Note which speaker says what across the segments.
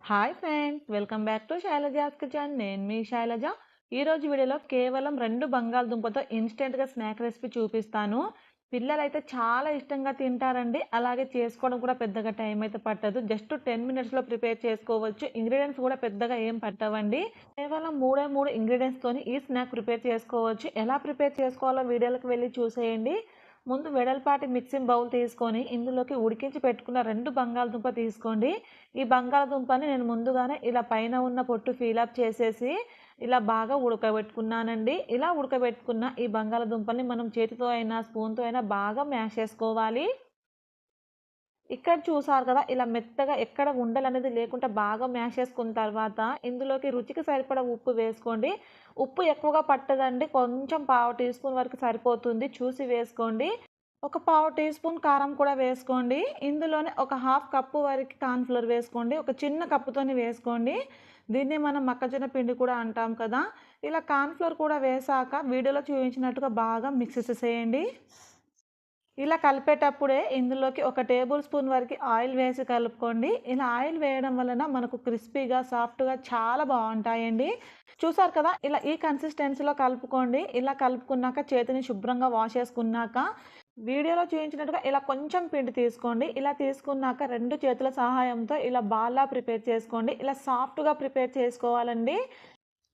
Speaker 1: Hi friends, welcome back to Shailaja's kitchen. నేను మీ శైలజ. ఈరోజు వీడియోలో కేవలం 2 బంగాళదుంపతో ఇన్స్టెంట్గా స్నాక్ రెసిపీ చూపిస్తాను. పిల్లలైతే చాలా ఇష్టంగా తింటారండి. అలాగే చేసుకోవడం కూడా పెద్దగా టైం అయితే పట్టదు. జస్ట్ 10 మినిట్స్లో ప్రిపేర్ చేసుకోవచ్చు. ఇంగ్రీడియంట్స్ కూడా పెద్దగా ఏం పట్టవండి. కేవలం 3 ఇంగ్రీడియంట్స్తోని ఈ స్నాక్ ప్రిపేర్ చేసుకోవచ్చు. ఎలా ప్రిపేర్ చేసుకోవాలో వీడియోలోకి వెళ్ళి చూసేయండి. ముందు వెడల్పాటి మిక్సింగ్ బౌల్ తీసుకొని ఇందులోకి ఉడికించి పెట్టుకున్న 2 బంగాళదుంప తీసుకోండి. ఈ బంగాళదుంపని నేను ముందుగానే ఇలా పైన ఉన్న పొట్టు ఫీలప్ చేసేసి ఇలా బాగా ఉడకబెట్టుకున్నానండి. ఇలా ఉడకబెట్టుకున్న ఈ బంగాళదుంపని మనం చేతితో అయినా స్పూన్తో అయినా బాగా మ్యాష్ చేసుకోవాలి. ఇక్కడ చూసారు కదా, ఇలా మెత్తగా ఎక్కడ ఉండలనేది లేకుండా బాగా మ్యాష్ చేసుకున్న తర్వాత ఇందులోకి రుచికి సరిపడా ఉప్పు వేసుకోండి. ఉప్పు ఎక్కువగా పట్టదండి, కొంచెం పావు టీ స్పూన్ వరకు సరిపోతుంది, చూసి వేసుకోండి. ఒక పావు టీ స్పూన్ కారం కూడా వేసుకోండి. ఇందులోనే ఒక హాఫ్ కప్పు వరకు కార్న్‌ఫ్లోర్ వేసుకోండి. ఒక చిన్న కప్పుతోని వేసుకోండి. దీన్ని మనం మొక్కజొన్న పిండి కూడా అంటాం కదా. ఇలా కార్న్‌ఫ్లోర్ కూడా వేశాక వీడియోలో చూపించినట్టుగా బాగా మిక్స్ చేసేసేయండి. ఇలా కలిపేటప్పుడే ఇందులోకి ఒక టేబుల్ స్పూన్ వరకు ఆయిల్ వేసి కలుపుకోండి. ఇలా ఆయిల్ వేయడం వలన మనకు క్రిస్పీగా, సాఫ్ట్‌గా చాలా బాగుంటాయండి. చూసారు కదా, ఇలా ఈ కన్సిస్టెన్సీలో కలుపుకోండి. ఇలా కలుపుకున్నాక చేతిని శుభ్రంగా వాష్ చేసుకున్నాక వీడియోలో చూపించినట్టుగా ఇలా కొంచెం పిండి తీసుకోండి. ఇలా తీసుకున్నాక 2 చేతుల సహాయంతో ఇలా బాల్‌లా ప్రిపేర్ చేసుకోండి. ఇలా సాఫ్ట్‌గా ప్రిపేర్ చేసుకోవాలండి.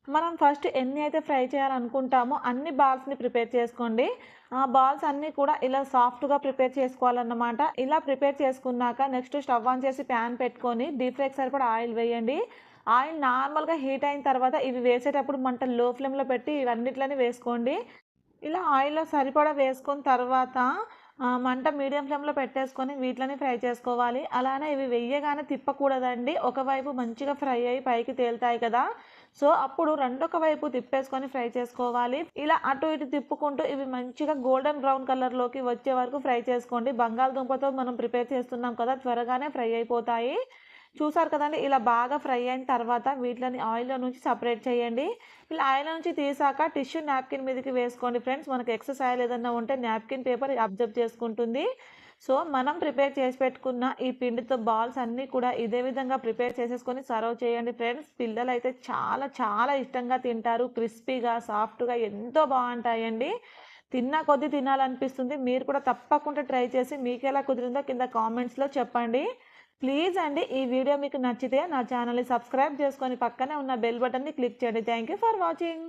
Speaker 1: మనం ఫస్ట్ ఎన్ని అయితే ఫ్రై చేయాలనుకుంటామో అన్ని బాల్స్‌ని ప్రిపేర్ చేసుకోండి. ఆ బాల్స్ అన్నీ కూడా ఇలా సాఫ్ట్‌గా ప్రిపేర్ చేసుకోవాలన్నమాట. ఇలా ప్రిపేర్ చేసుకున్నాక నెక్స్ట్ స్టవ్ ఆన్ చేసి ప్యాన్ పెట్టుకొని డీప్ ఫ్రైకి సరిపడా ఆయిల్ వేయండి. ఆయిల్ నార్మల్‌గా హీట్ అయిన తర్వాత ఇవి వేసేటప్పుడు మంట లో ఫ్లేమ్‌లో పెట్టి ఇవన్నిట్లని వేసుకోండి. ఇలా ఆయిల్‌లో సరిపడా వేసుకున్న తర్వాత మంట మీడియం ఫ్లేమ్‌లో పెట్టేసుకొని వీటిలని ఫ్రై చేసుకోవాలి. అలానే ఇవి వెయ్యగానే తిప్పకూడదండి. ఒకవైపు మంచిగా ఫ్రై అయ్యి పైకి తేలుతాయి కదా, సో అప్పుడు రెండొక వైపు తిప్పేసుకొని ఫ్రై చేసుకోవాలి. ఇలా అటు ఇటు తిప్పుకుంటూ ఇవి మంచిగా గోల్డెన్ బ్రౌన్ కలర్‌లోకి వచ్చే వరకు ఫ్రై చేసుకోండి. బంగాళదుంపతో మనం ప్రిపేర్ చేస్తున్నాం కదా, త్వరగానే ఫ్రై అయిపోతాయి. చూసారు కదండీ, ఇలా బాగా ఫ్రై అయిన తర్వాత వీటిని ఆయిల్‌లో నుంచి సెపరేట్ చేయండి. ఇలా ఆయిల్ నుంచి తీసాక టిష్యూ నాప్కిన్ మీదకి వేసుకోండి ఫ్రెండ్స్. మనకు ఎక్సెస్ ఆయిల్ ఏదన్నా ఉంటే నాప్కిన్ పేపర్ అబ్జర్వ్ చేసుకుంటుంది. సో మనం ప్రిపేర్ చేసి పెట్టుకున్న ఈ పిండితో బాల్స్ అన్నీ కూడా ఇదే విధంగా ప్రిపేర్ చేసేసుకొని సర్వ్ చేయండి ఫ్రెండ్స్. పిల్లలైతే చాలా చాలా ఇష్టంగా తింటారు. క్రిస్పీగా, సాఫ్ట్‌గా ఎంతో బాగుంటాయండి. తిన్నా కొద్దీ తినాలనిపిస్తుంది. మీరు కూడా తప్పకుండా ట్రై చేసి మీకెలా కుదిరిందో కింద కామెంట్స్‌లో చెప్పండి. ప్లీజ్ అండి, ఈ వీడియో మీకు నచ్చితే నా ఛానల్‌ని సబ్స్క్రైబ్ చేసుకొని పక్కనే ఉన్న బెల్ బటన్‌ని క్లిక్ చేయండి. Thank you for watching.